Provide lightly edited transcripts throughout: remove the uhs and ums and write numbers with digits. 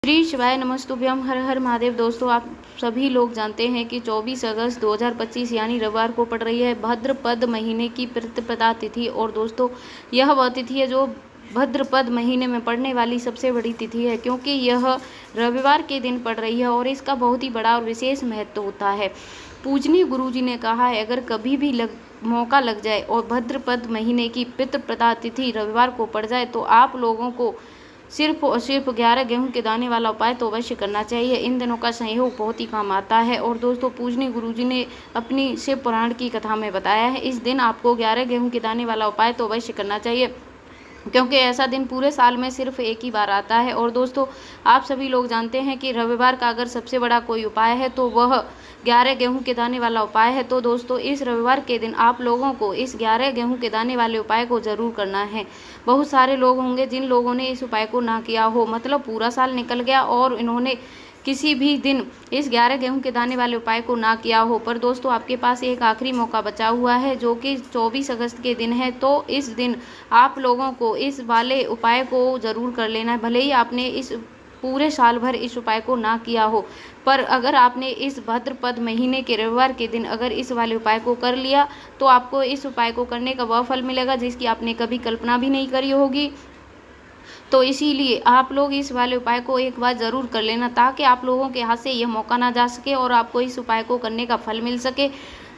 श्री शिवाय नमस्तुभ्यम हर हर महादेव। दोस्तों, आप सभी लोग जानते हैं कि 24 अगस्त 2025 यानी रविवार को पड़ रही है भाद्रपद महीने की प्रतिपदा तिथि। और दोस्तों, यह वह तिथि है जो भाद्रपद महीने में पड़ने वाली सबसे बड़ी तिथि है, क्योंकि यह रविवार के दिन पड़ रही है और इसका बहुत ही बड़ा और विशेष महत्व होता है। पूजनीय गुरुजी ने कहा है, अगर कभी भी मौका लग जाए और भाद्रपद महीने की प्रतिपदा तिथि रविवार को पड़ जाए तो आप लोगों को सिर्फ और सिर्फ 11 गेहूं के दाने वाला उपाय तो अवश्य करना चाहिए। इन दिनों का सहयोग बहुत ही काम आता है। और दोस्तों, पूजनीय गुरुजी ने अपनी शिव पुराण की कथा में बताया है, इस दिन आपको 11 गेहूं के दाने वाला उपाय तो अवश्य करना चाहिए, क्योंकि ऐसा दिन पूरे साल में सिर्फ एक ही बार आता है। और दोस्तों, आप सभी लोग जानते हैं कि रविवार का अगर सबसे बड़ा कोई उपाय है तो वह 11 गेहूं के दाने वाला उपाय है। तो दोस्तों, इस रविवार के दिन आप लोगों को इस 11 गेहूं के दाने वाले उपाय को ज़रूर करना है। बहुत सारे लोग होंगे जिन लोगों ने इस उपाय को ना किया हो, मतलब पूरा साल निकल गया और इन्होंने किसी भी दिन इस 11 गेहूं के दाने वाले उपाय को ना किया हो। पर दोस्तों, आपके पास एक आखिरी मौका बचा हुआ है जो कि 24 अगस्त के दिन है। तो इस दिन आप लोगों को इस वाले उपाय को ज़रूर कर लेना है। भले ही आपने इस पूरे साल भर इस उपाय को ना किया हो, पर अगर आपने इस भाद्रपद महीने के रविवार के दिन अगर इस वाले उपाय को कर लिया तो आपको इस उपाय को करने का वह फल मिलेगा जिसकी आपने कभी कल्पना भी नहीं करी होगी। तो इसीलिए आप लोग इस वाले उपाय को एक बार ज़रूर कर लेना, ताकि आप लोगों के हाथ से यह मौका ना जा सके और आपको इस उपाय को करने का फल मिल सके।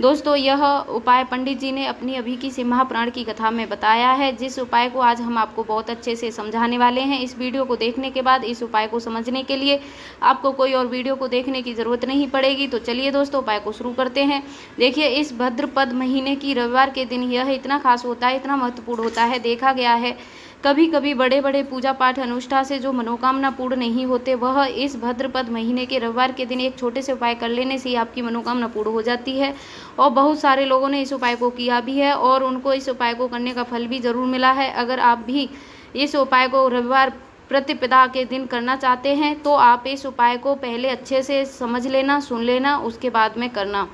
दोस्तों, यह उपाय पंडित जी ने अपनी अभी की शिव महापुराण की कथा में बताया है, जिस उपाय को आज हम आपको बहुत अच्छे से समझाने वाले हैं। इस वीडियो को देखने के बाद इस उपाय को समझने के लिए आपको कोई और वीडियो को देखने की ज़रूरत नहीं पड़ेगी। तो चलिए दोस्तों, उपाय को शुरू करते हैं। देखिए, इस भाद्रपद महीने की रविवार के दिन यह इतना खास होता है, इतना महत्वपूर्ण होता है। देखा गया है कभी कभी बड़े बड़े पूजा पाठ अनुष्ठान से जो मनोकामना पूर्ण नहीं होते, वह इस भाद्रपद महीने के रविवार के दिन एक छोटे से उपाय कर लेने से ही आपकी मनोकामना पूर्ण हो जाती है। और बहुत सारे लोगों ने इस उपाय को किया भी है और उनको इस उपाय को करने का फल भी ज़रूर मिला है। अगर आप भी इस उपाय को रविवार प्रतिपदा के दिन करना चाहते हैं तो आप इस उपाय को पहले अच्छे से समझ लेना, सुन लेना, उसके बाद में करना।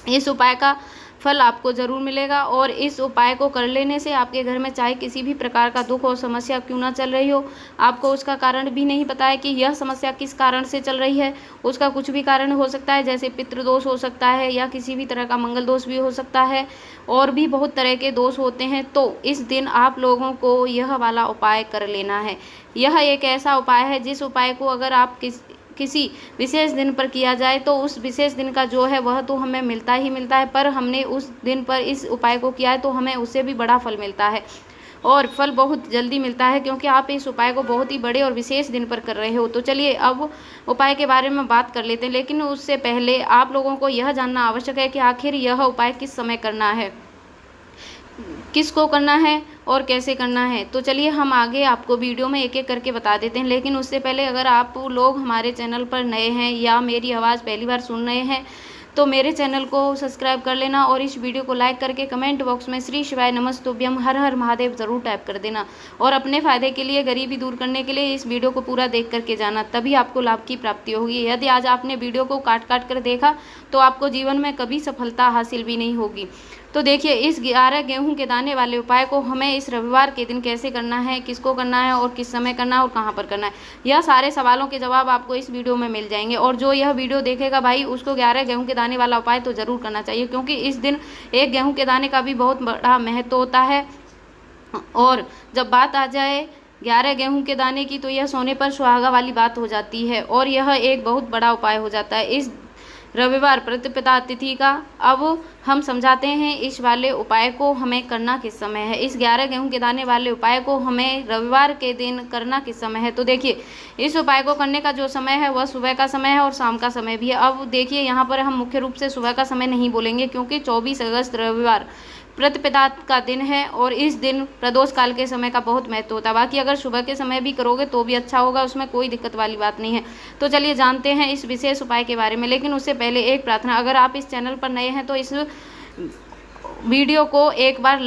इस उपाय का फल आपको ज़रूर मिलेगा। और इस उपाय को कर लेने से आपके घर में चाहे किसी भी प्रकार का दुख और समस्या क्यों ना चल रही हो, आपको उसका कारण भी नहीं पता है कि यह समस्या किस कारण से चल रही है। उसका कुछ भी कारण हो सकता है, जैसे पितृदोष हो सकता है या किसी भी तरह का मंगल दोष भी हो सकता है, और भी बहुत तरह के दोष होते हैं। तो इस दिन आप लोगों को यह वाला उपाय कर लेना है। यह एक ऐसा उपाय है जिस उपाय को अगर आप किसी विशेष दिन पर किया जाए तो उस विशेष दिन का जो है वह तो हमें मिलता ही मिलता है, पर हमने उस दिन पर इस उपाय को किया है तो हमें उससे भी बड़ा फल मिलता है और फल बहुत जल्दी मिलता है, क्योंकि आप इस उपाय को बहुत ही बड़े और विशेष दिन पर कर रहे हो। तो चलिए अब उपाय के बारे में बात कर लेते हैं, लेकिन उससे पहले आप लोगों को यह जानना आवश्यक है कि आखिर यह उपाय किस समय करना है, किसको करना है और कैसे करना है। तो चलिए हम आगे आपको वीडियो में एक एक करके बता देते हैं। लेकिन उससे पहले अगर आप लोग हमारे चैनल पर नए हैं या मेरी आवाज़ पहली बार सुन रहे हैं तो मेरे चैनल को सब्सक्राइब कर लेना और इस वीडियो को लाइक करके कमेंट बॉक्स में श्री शिवाय नमस्तुभ्यम हर हर महादेव ज़रूर टाइप कर देना। और अपने फ़ायदे के लिए, गरीबी दूर करने के लिए इस वीडियो को पूरा देख करके जाना, तभी आपको लाभ की प्राप्ति होगी। यदि आज आपने वीडियो को काट काट कर देखा तो आपको जीवन में कभी सफलता हासिल भी नहीं होगी। तो देखिए, इस 11 गेहूं के दाने वाले उपाय को हमें इस रविवार के दिन कैसे करना है, किसको करना है और किस समय करना है और कहां पर करना है, यह सारे सवालों के जवाब आपको इस वीडियो में मिल जाएंगे। और जो यह वीडियो देखेगा भाई, उसको 11 गेहूं के दाने वाला उपाय तो ज़रूर करना चाहिए, क्योंकि इस दिन एक गेहूं के दाने का भी बहुत बड़ा महत्व होता है। और जब बात आ जाए 11 गेहूं के दाने की तो यह सोने पर सुहागा वाली बात हो जाती है और यह एक बहुत बड़ा उपाय हो जाता है इस रविवार प्रतिपदा तिथि का। अब हम समझाते हैं इस वाले उपाय को हमें करना किस समय है। इस 11 गेहूं के दाने वाले उपाय को हमें रविवार के दिन करना किस समय है। तो देखिए, इस उपाय को करने का जो समय है वह सुबह का समय है और शाम का समय भी है। अब देखिए, यहाँ पर हम मुख्य रूप से सुबह का समय नहीं बोलेंगे, क्योंकि 24 अगस्त रविवार प्रतिपदा का दिन है और इस दिन प्रदोष काल के समय का बहुत महत्व होता है। बाकी अगर सुबह के समय भी करोगे तो भी अच्छा होगा, उसमें कोई दिक्कत वाली बात नहीं है। तो चलिए जानते हैं इस विशेष उपाय के बारे में। लेकिन उससे पहले एक प्रार्थना, अगर आप इस चैनल पर नए हैं तो इस वीडियो को एक बार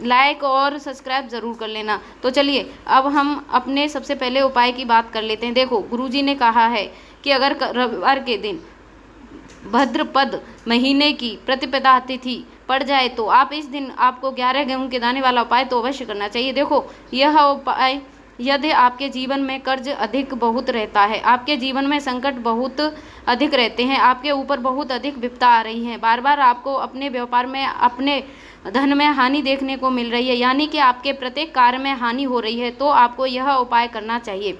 लाइक और सब्सक्राइब ज़रूर कर लेना। तो चलिए अब हम अपने सबसे पहले उपाय की बात कर लेते हैं। देखो, गुरुजी ने कहा है कि अगर रविवार के दिन भाद्रपद महीने की प्रतिपदा तिथि पड़ जाए तो आप इस दिन आपको 11 गेहूं के दाने वाला उपाय तो अवश्य करना चाहिए। देखो, यह उपाय यदि आपके जीवन में कर्ज अधिक बहुत रहता है, आपके जीवन में संकट बहुत अधिक रहते हैं, आपके ऊपर बहुत अधिक विपदा आ रही है, बार बार आपको अपने व्यापार में, अपने धन में हानि देखने को मिल रही है, यानी कि आपके प्रत्येक कार्य में हानि हो रही है, तो आपको यह उपाय करना चाहिए।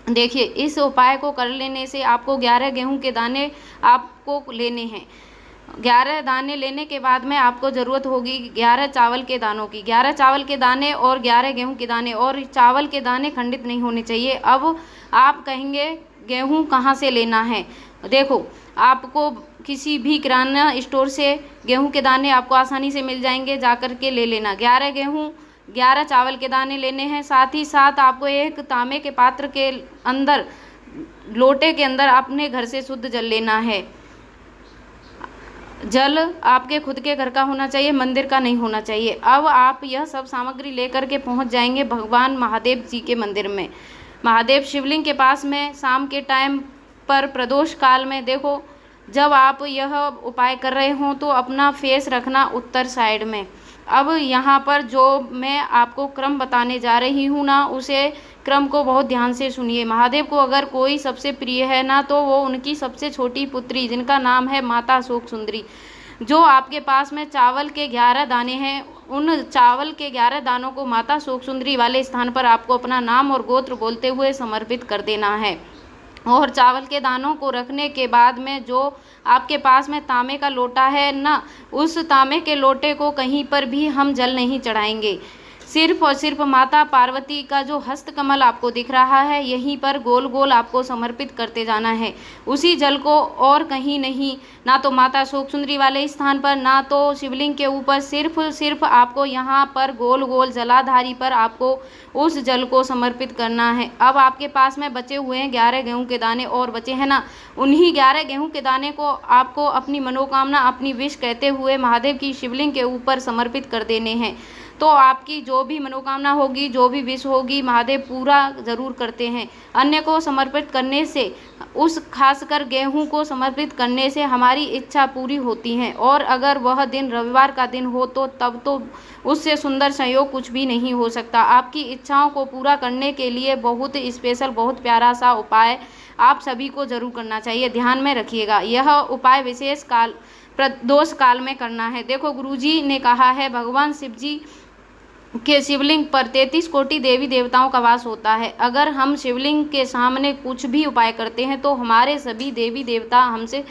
देखिए, इस उपाय को कर लेने से आपको 11 गेहूं के दाने आपको लेने हैं। 11 दाने लेने के बाद में आपको ज़रूरत होगी 11 चावल के दानों की। 11 चावल के दाने और 11 गेहूं के दाने, और चावल के दाने खंडित नहीं होने चाहिए। अब आप कहेंगे गेहूं कहाँ से लेना है? देखो, आपको किसी भी किराना स्टोर से गेहूं के दाने आपको आसानी से मिल जाएंगे, जाकर के ले लेना। 11 गेहूं 11 चावल के दाने लेने हैं। साथ ही साथ आपको एक तांबे के पात्र के अंदर, लोटे के अंदर अपने घर से शुद्ध जल लेना है। जल आपके खुद के घर का होना चाहिए, मंदिर का नहीं होना चाहिए। अब आप यह सब सामग्री लेकर के पहुंच जाएंगे भगवान महादेव जी के मंदिर में। महादेव शिवलिंग के पास में शाम के टाइम पर प्रदोष काल में, देखो, जब आप यह उपाय कर रहे हों तो अपना फेस रखना उत्तर साइड में। अब यहाँ पर जो मैं आपको क्रम बताने जा रही हूँ ना, उसे क्रम को बहुत ध्यान से सुनिए। महादेव को अगर कोई सबसे प्रिय है ना, तो वो उनकी सबसे छोटी पुत्री, जिनका नाम है माता शोक सुंदरी। जो आपके पास में चावल के 11 दाने हैं, उन चावल के 11 दानों को माता शोक सुंदरी वाले स्थान पर आपको अपना नाम और गोत्र बोलते हुए समर्पित कर देना है। और चावल के दानों को रखने के बाद में जो आपके पास में तांबे का लोटा है ना, उस तांबे के लोटे को कहीं पर भी हम जल नहीं चढ़ाएंगे। सिर्फ और सिर्फ माता पार्वती का जो हस्तकमल आपको दिख रहा है, यहीं पर गोल गोल आपको समर्पित करते जाना है उसी जल को, और कहीं नहीं, ना तो माता शोक सुंदरी वाले स्थान पर, ना तो शिवलिंग के ऊपर। सिर्फ आपको यहाँ पर गोल गोल जलाधारी पर आपको उस जल को समर्पित करना है। अब आपके पास में बचे हुए हैं 11 गेहूं के दाने और बचे हैं ना, उन्हीं 11 गेहूं के दाने को आपको अपनी मनोकामना, अपनी विश कहते हुए महादेव की शिवलिंग के ऊपर समर्पित कर देने हैं। तो आपकी जो भी मनोकामना होगी, जो भी विश होगी, महादेव पूरा ज़रूर करते हैं। अन्य को समर्पित करने से, उस खासकर गेहूं को समर्पित करने से हमारी इच्छा पूरी होती है। और अगर वह दिन रविवार का दिन हो तो तब तो उससे सुंदर संयोग कुछ भी नहीं हो सकता। आपकी इच्छाओं को पूरा करने के लिए बहुत स्पेशल, बहुत प्यारा सा उपाय आप सभी को जरूर करना चाहिए। ध्यान में रखिएगा, यह उपाय विशेष काल, प्रदोष काल में करना है। देखो, गुरुजी ने कहा है भगवान शिव जी के शिवलिंग पर 33 कोटि देवी देवताओं का वास होता है। अगर हम शिवलिंग के सामने कुछ भी उपाय करते हैं तो हमारे सभी देवी देवता हमसे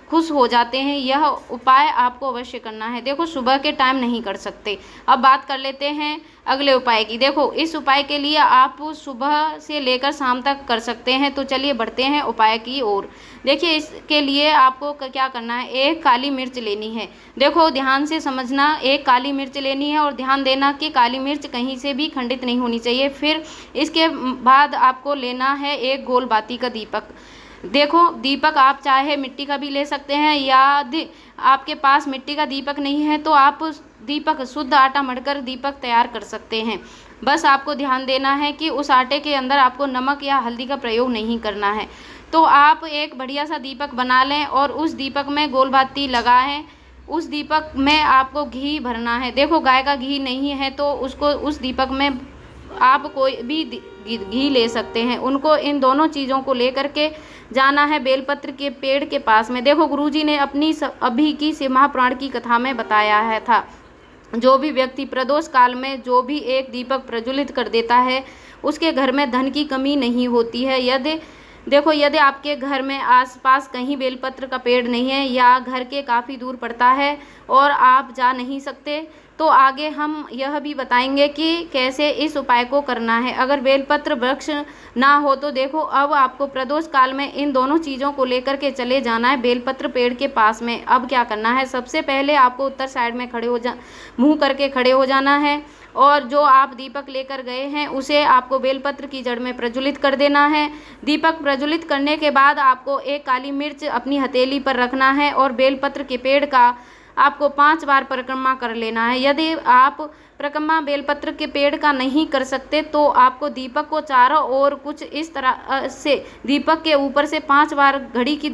खुश हो जाते हैं। यह उपाय आपको अवश्य करना है। देखो, सुबह के टाइम नहीं कर सकते। अब बात कर लेते हैं अगले उपाय की। देखो, इस उपाय के लिए आप सुबह से लेकर शाम तक कर सकते हैं। तो चलिए बढ़ते हैं उपाय की ओर। देखिए, इसके लिए आपको क्या करना है, एक काली मिर्च लेनी है। देखो, ध्यान से समझना, एक काली मिर्च लेनी है और ध्यान देना कि काली मिर्च कहीं से भी खंडित नहीं होनी चाहिए। फिर इसके बाद आपको लेना है एक गोल बाती का दीपक। देखो, दीपक आप चाहे मिट्टी का भी ले सकते हैं, या यदि आपके पास मिट्टी का दीपक नहीं है तो आप दीपक, शुद्ध आटा मढ़कर दीपक तैयार कर सकते हैं। बस आपको ध्यान देना है कि उस आटे के अंदर आपको नमक या हल्दी का प्रयोग नहीं करना है। तो आप एक बढ़िया सा दीपक बना लें और उस दीपक में गोल बाती लगाएं। उस दीपक में आपको घी भरना है। देखो, गाय का घी नहीं है तो उसको, उस दीपक में आप कोई भी घी ले सकते हैं। उनको, इन दोनों चीज़ों को लेकर के जाना है बेलपत्र के पेड़ के पास में। देखो, गुरुजी ने अपनी अभी की शिव महापुराण की कथा में बताया है था, जो भी व्यक्ति प्रदोष काल में जो भी एक दीपक प्रज्वलित कर देता है, उसके घर में धन की कमी नहीं होती है। यदि आपके घर में आसपास कहीं बेलपत्र का पेड़ नहीं है, या घर के काफ़ी दूर पड़ता है और आप जा नहीं सकते, तो आगे हम यह भी बताएंगे कि कैसे इस उपाय को करना है। अगर बेलपत्र वृक्ष ना हो तो देखो, अब आपको प्रदोष काल में इन दोनों चीज़ों को लेकर के चले जाना है बेलपत्र पेड़ के पास में। अब क्या करना है, सबसे पहले आपको उत्तर साइड में मुंह करके खड़े हो जाना है, और जो आप दीपक लेकर गए हैं उसे आपको बेलपत्र की जड़ में प्रज्वलित कर देना है। दीपक प्रज्वलित करने के बाद आपको एक काली मिर्च अपनी हथेली पर रखना है और बेलपत्र के पेड़ का आपको 5 बार परिक्रमा कर लेना है। यदि आप परिक्रमा बेलपत्र के पेड़ का नहीं कर सकते तो आपको दीपक को चारों ओर कुछ इस तरह से दीपक के ऊपर से 5 बार घड़ी की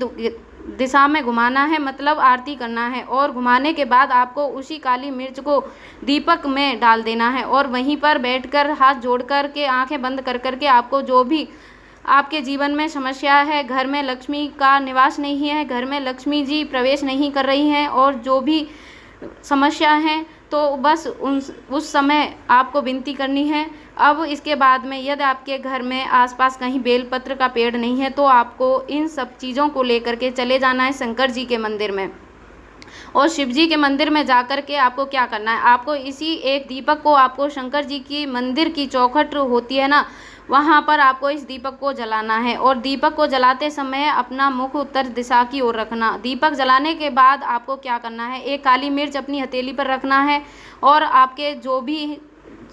दिशा में घुमाना है, मतलब आरती करना है। और घुमाने के बाद आपको उसी काली मिर्च को दीपक में डाल देना है और वहीं पर बैठकर हाथ जोड़कर के आंखें बंद कर कर के आपको जो भी आपके जीवन में समस्या है, घर में लक्ष्मी का निवास नहीं है, घर में लक्ष्मी जी प्रवेश नहीं कर रही हैं और जो भी समस्या है, तो बस उस समय आपको विनती करनी है। अब इसके बाद में यदि आपके घर में आसपास कहीं बेलपत्र का पेड़ नहीं है तो आपको इन सब चीज़ों को लेकर के चले जाना है शंकर जी के मंदिर में। और शिव जी के मंदिर में जाकर के आपको क्या करना है, आपको इसी एक दीपक को आपको शंकर जी की मंदिर की चौखट होती है ना, वहाँ पर आपको इस दीपक को जलाना है। और दीपक को जलाते समय अपना मुख उत्तर दिशा की ओर रखना। दीपक जलाने के बाद आपको क्या करना है, एक काली मिर्च अपनी हथेली पर रखना है और आपके जो भी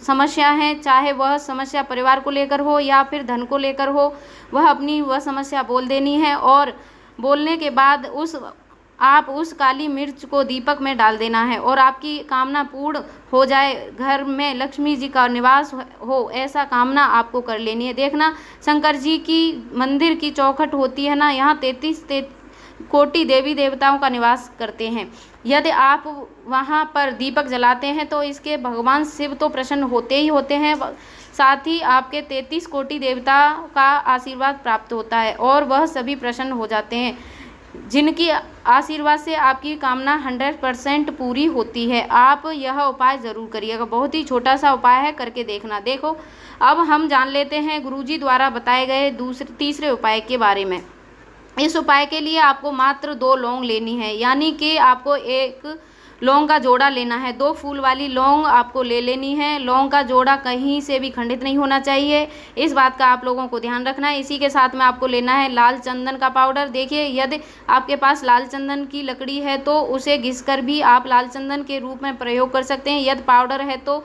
समस्या है, चाहे वह समस्या परिवार को लेकर हो या फिर धन को लेकर हो, वह समस्या बोल देनी है। और बोलने के बाद आप उस काली मिर्च को दीपक में डाल देना है और आपकी कामना पूर्ण हो जाए, घर में लक्ष्मी जी का निवास हो, ऐसा कामना आपको कर लेनी है। देखना, शंकर जी की मंदिर की चौखट होती है ना, यहाँ 33 कोटि देवी देवताओं का निवास करते हैं। यदि आप वहाँ पर दीपक जलाते हैं तो इसके भगवान शिव तो प्रसन्न होते ही होते हैं, साथ ही आपके 33 कोटि देवता का आशीर्वाद प्राप्त होता है और वह सभी प्रसन्न हो जाते हैं, जिनकी आशीर्वाद से आपकी कामना 100% पूरी होती है। आप यह उपाय ज़रूर करिएगा, बहुत ही छोटा सा उपाय है, करके देखना। देखो, अब हम जान लेते हैं गुरुजी द्वारा बताए गए तीसरे उपाय के बारे में। इस उपाय के लिए आपको मात्र 2 लौंग लेनी है, यानी कि आपको एक लौंग का जोड़ा लेना है। 2 फूल वाली लौंग आपको ले लेनी है। लौंग का जोड़ा कहीं से भी खंडित नहीं होना चाहिए, इस बात का आप लोगों को ध्यान रखना है। इसी के साथ में आपको लेना है लाल चंदन का पाउडर। देखिए, यदि आपके पास लाल चंदन की लकड़ी है तो उसे घिसकर भी आप लाल चंदन के रूप में प्रयोग कर सकते हैं। यदि पाउडर है तो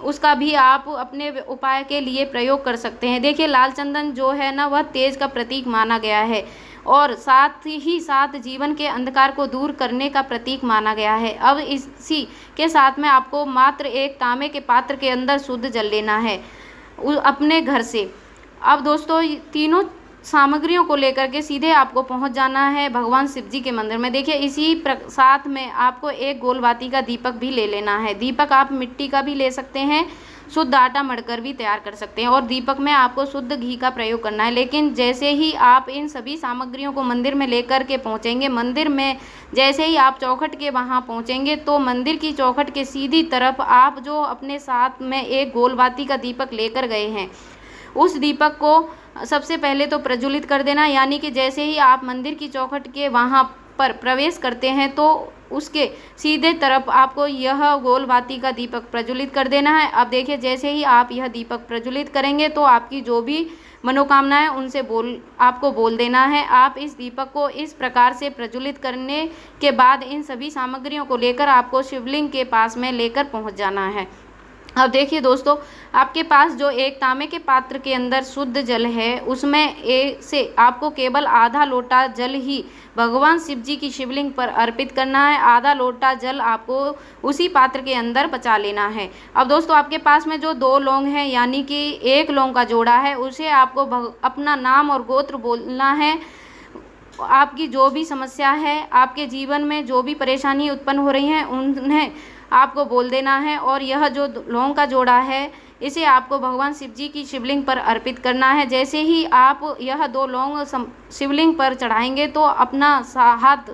उसका भी आप अपने उपाय के लिए प्रयोग कर सकते हैं। देखिए, लाल चंदन जो है ना, वह तेज का प्रतीक माना गया है और साथ ही साथ जीवन के अंधकार को दूर करने का प्रतीक माना गया है। अब इसी के साथ में आपको मात्र एक तांबे के पात्र के अंदर शुद्ध जल लेना है अपने घर से। अब दोस्तों, तीनों सामग्रियों को लेकर के सीधे आपको पहुंच जाना है भगवान शिव जी के मंदिर में। देखिए, इसी साथ में आपको एक गोलबाती का दीपक भी ले लेना है। दीपक आप मिट्टी का भी ले सकते हैं, शुद्ध आटा मढ़कर भी तैयार कर सकते हैं और दीपक में आपको शुद्ध घी का प्रयोग करना है। लेकिन जैसे ही आप इन सभी सामग्रियों को मंदिर में लेकर के पहुंचेंगे, मंदिर में जैसे ही आप चौखट के वहां पहुंचेंगे तो मंदिर की चौखट के सीधी तरफ आप जो अपने साथ में एक गोलबाती का दीपक लेकर गए हैं, उस दीपक को सबसे पहले तो प्रज्वलित कर देना। यानी कि जैसे ही आप मंदिर की चौखट के वहाँ पर प्रवेश करते हैं तो उसके सीधे तरफ आपको यह गोलबाती का दीपक प्रज्वलित कर देना है। अब देखिए, जैसे ही आप यह दीपक प्रज्वलित करेंगे तो आपकी जो भी मनोकामना है उनसे आपको बोल देना है। आप इस दीपक को इस प्रकार से प्रज्वलित करने के बाद इन सभी सामग्रियों को लेकर आपको शिवलिंग के पास में लेकर पहुंच जाना है। अब देखिए दोस्तों, आपके पास जो एक तांबे के पात्र के अंदर शुद्ध जल है, उसमें से आपको केवल आधा लोटा जल ही भगवान शिव जी की शिवलिंग पर अर्पित करना है। आधा लोटा जल आपको उसी पात्र के अंदर बचा लेना है। अब दोस्तों, आपके पास में जो 2 लौंग हैं, यानी कि एक लौंग का जोड़ा है, उसे आपको अपना नाम और गोत्र बोलना है। आपकी जो भी समस्या है, आपके जीवन में जो भी परेशानी उत्पन्न हो रही हैं, उन्हें आपको बोल देना है। और यह जो लौंग का जोड़ा है, इसे आपको भगवान शिव जी की शिवलिंग पर अर्पित करना है। जैसे ही आप यह 2 लौंग शिवलिंग पर चढ़ाएंगे तो अपना हाथ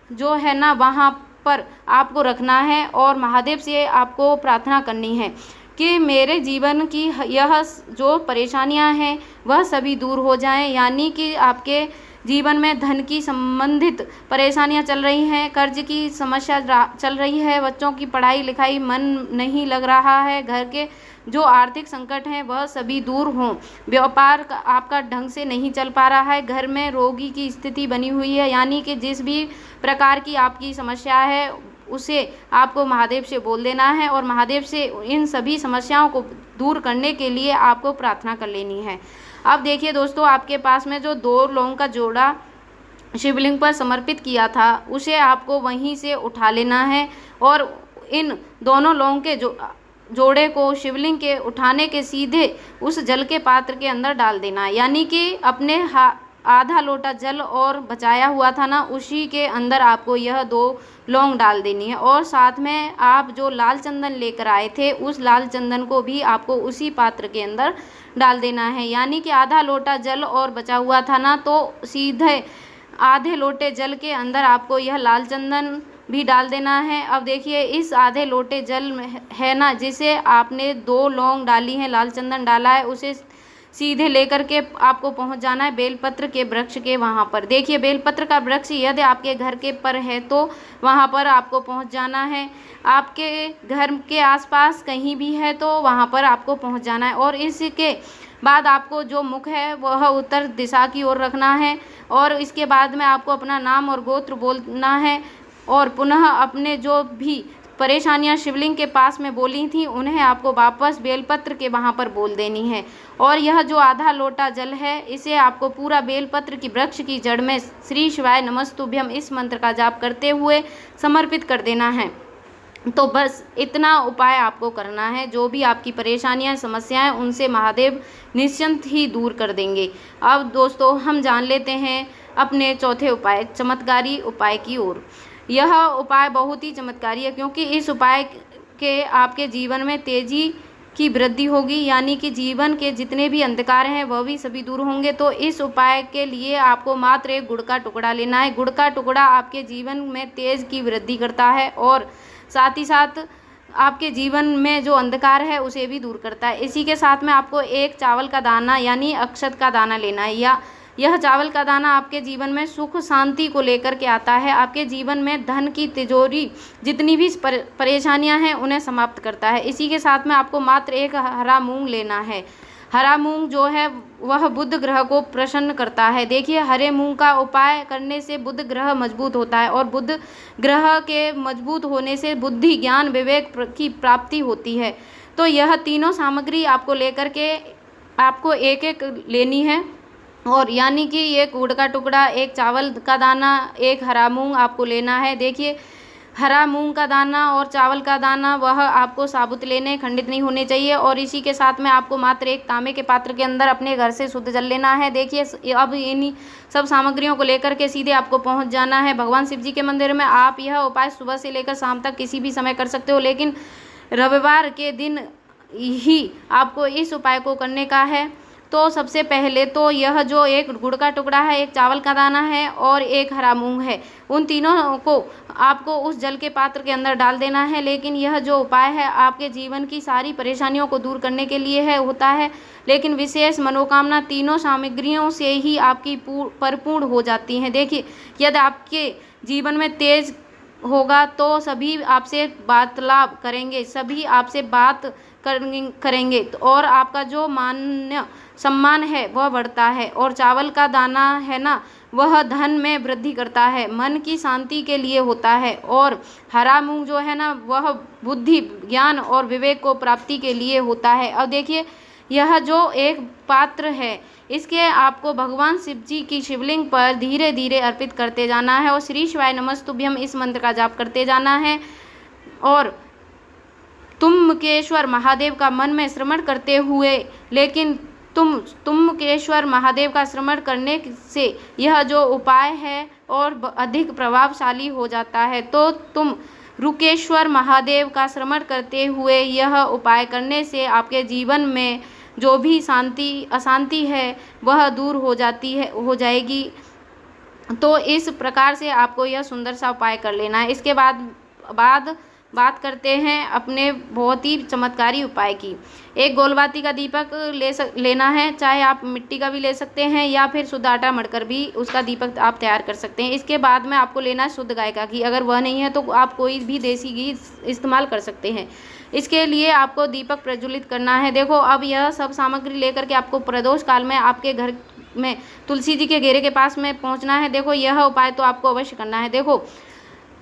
जो है ना, वहाँ पर आपको रखना है और महादेव से आपको प्रार्थना करनी है कि मेरे जीवन की यह जो परेशानियां हैं वह सभी दूर हो जाएं। यानी कि आपके जीवन में धन की संबंधित परेशानियां चल रही हैं, कर्ज की समस्या चल रही है, बच्चों की पढ़ाई लिखाई मन नहीं लग रहा है, घर के जो आर्थिक संकट हैं वह सभी दूर हों, व्यापार आपका ढंग से नहीं चल पा रहा है, घर में रोगी की स्थिति बनी हुई है, यानी कि जिस भी प्रकार की आपकी समस्या है उसे आपको महादेव से बोल देना है और महादेव से इन सभी समस्याओं को दूर करने के लिए आपको प्रार्थना कर लेनी है। अब देखिए दोस्तों, आपके पास में जो 2 लौंग का जोड़ा शिवलिंग पर समर्पित किया था, उसे आपको वहीं से उठा लेना है और इन दोनों लौंग के जोड़े को शिवलिंग के उठाने के सीधे उस जल के पात्र के अंदर डाल देना है। यानी कि अपने आधा लोटा जल और बचाया हुआ था ना, उसी के अंदर आपको यह 2 लौंग डाल देनी है। और साथ में आप जो लाल चंदन लेकर आए थे, उस लाल चंदन को भी आपको उसी पात्र के अंदर डाल देना है। यानी कि आधा लोटा जल और बचा हुआ था ना, तो सीधे आधे लोटे जल के अंदर आपको यह लाल चंदन भी डाल देना है। अब देखिए, इस आधे लोटे जल में है ना, जिसे आपने 2 लौंग डाली हैं, लाल चंदन डाला है, उसे सीधे लेकर के आपको पहुंच जाना है बेलपत्र के वृक्ष के वहां पर। देखिए, बेलपत्र का वृक्ष यदि आपके घर के पर है तो वहां पर आपको पहुंच जाना है। आपके घर के आसपास कहीं भी है तो वहां पर आपको पहुंच जाना है। और इसके बाद आपको जो मुख है वह उत्तर दिशा की ओर रखना है। और इसके बाद में आपको अपना नाम और गोत्र बोलना है और पुनः अपने जो भी परेशानियां शिवलिंग के पास में बोली थी, उन्हें आपको वापस बेलपत्र के वहां पर बोल देनी है। और यह जो आधा लोटा जल है, इसे आपको पूरा बेलपत्र की वृक्ष की जड़ में श्री शिवाय नमस्तुभ्यम इस मंत्र का जाप करते हुए समर्पित कर देना है। तो बस इतना उपाय आपको करना है। जो भी आपकी परेशानियां समस्याएं, उनसे महादेव निश्चिंत ही दूर कर देंगे। अब दोस्तों, हम जान लेते हैं अपने चौथे उपाय, चमत्कारी उपाय की ओर। यह उपाय बहुत ही चमत्कारी है, क्योंकि इस उपाय के आपके जीवन में तेजी की वृद्धि होगी। यानी कि जीवन के जितने भी अंधकार हैं वह भी सभी दूर होंगे। तो इस उपाय के लिए आपको मात्र एक गुड़ का टुकड़ा लेना है। गुड़ का टुकड़ा आपके जीवन में तेज की वृद्धि करता है और साथ ही साथ आपके जीवन में जो अंधकार है उसे भी दूर करता है। इसी के साथ में आपको एक चावल का दाना यानी अक्षत का दाना लेना है। या यह चावल का दाना आपके जीवन में सुख शांति को लेकर के आता है। आपके जीवन में धन की तिजोरी जितनी भी परेशानियां हैं उन्हें समाप्त करता है। इसी के साथ में आपको मात्र एक हरा मूंग लेना है। हरा मूंग जो है वह बुध ग्रह को प्रसन्न करता है। देखिए, हरे मूंग का उपाय करने से बुध ग्रह मजबूत होता है और बुध ग्रह के मजबूत होने से बुद्धि, ज्ञान, विवेक की प्राप्ति होती है। तो यह तीनों सामग्री आपको लेकर के आपको एक एक लेनी है। और यानी कि एक गुड़ का टुकड़ा, एक चावल का दाना, एक हरा मूंग आपको लेना है। देखिए, हरा मूंग का दाना और चावल का दाना वह आपको साबुत लेने, खंडित नहीं होने चाहिए। और इसी के साथ में आपको मात्र एक तांबे के पात्र के अंदर अपने घर से शुद्ध जल लेना है। देखिए, अब इन्हीं सब सामग्रियों को लेकर के सीधे आपको पहुंच जाना है भगवान शिव जी के मंदिर में। आप यह उपाय सुबह से लेकर शाम तक किसी भी समय कर सकते हो, लेकिन रविवार के दिन ही आपको इस उपाय को करने का है। तो सबसे पहले तो यह जो एक गुड़ का टुकड़ा है, एक चावल का दाना है और एक हरा मूंग है, उन तीनों को आपको उस जल के पात्र के अंदर डाल देना है। लेकिन यह जो उपाय है आपके जीवन की सारी परेशानियों को दूर करने के लिए होता है। लेकिन विशेष मनोकामना तीनों सामग्रियों से ही आपकी परिपूर्ण हो जाती हैं। देखिए, यदि आपके जीवन में तेज होगा तो सभी आपसे वार्तालाप करेंगे, सभी आपसे बात करेंगे और आपका जो मान्य सम्मान है वह बढ़ता है। और चावल का दाना है ना, वह धन में वृद्धि करता है, मन की शांति के लिए होता है। और हरा मूंग जो है ना, वह बुद्धि, ज्ञान और विवेक को प्राप्ति के लिए होता है। अब देखिए, यह जो एक पात्र है, इसके आपको भगवान शिव जी की शिवलिंग पर धीरे धीरे अर्पित करते जाना है और श्री शिवाय नमस्तुभ्यम इस मंत्र का जाप करते जाना है। और तुम्बकेश्वर महादेव का मन में स्मरण करते हुए, लेकिन तुम्बकेश्वर महादेव का स्मरण करने से यह जो उपाय है और अधिक प्रभावशाली हो जाता है। तो तुम रुकेश्वर महादेव का स्मरण करते हुए यह उपाय करने से आपके जीवन में जो भी अशांति है वह दूर हो जाएगी। तो इस प्रकार से आपको यह सुंदर सा उपाय कर लेना है। इसके बाद बात करते हैं अपने बहुत ही चमत्कारी उपाय की। एक गोलबाती का दीपक लेना है, चाहे आप मिट्टी का भी ले सकते हैं या फिर शुद्ध आटा मढ़कर भी उसका दीपक आप तैयार कर सकते हैं। इसके बाद में आपको लेना है शुद्ध गाय का घी। अगर वह नहीं है तो आप कोई भी देसी घी इस्तेमाल कर सकते हैं। इसके लिए आपको दीपक प्रज्वलित करना है। देखो, अब यह सब सामग्री लेकर के आपको प्रदोष काल में आपके घर में तुलसी जी के घेरे के पास में पहुँचना है। देखो, यह उपाय तो आपको अवश्य करना है। देखो,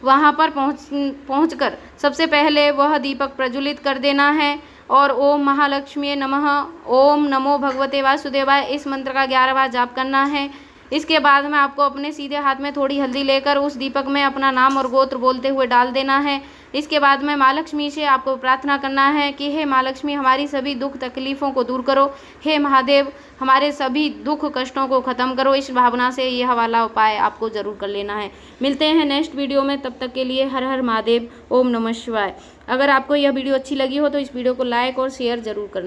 वहाँ पर पहुँचकर सबसे पहले वह दीपक प्रज्वलित कर देना है और ओम महालक्ष्मी नमः, ओम नमो भगवते वासुदेवाय इस मंत्र का 11 बार जाप करना है। इसके बाद में आपको अपने सीधे हाथ में थोड़ी हल्दी लेकर उस दीपक में अपना नाम और गोत्र बोलते हुए डाल देना है। इसके बाद में माँ लक्ष्मी से आपको प्रार्थना करना है कि हे माँ लक्ष्मी, हमारी सभी दुख तकलीफ़ों को दूर करो। हे महादेव, हमारे सभी दुख कष्टों को ख़त्म करो। इस भावना से यह वाला उपाय आपको ज़रूर कर लेना है। मिलते हैं नेक्स्ट वीडियो में, तब तक के लिए हर हर महादेव, ओम नमः शिवाय। अगर आपको यह वीडियो अच्छी लगी हो तो इस वीडियो को लाइक और शेयर ज़रूर करना।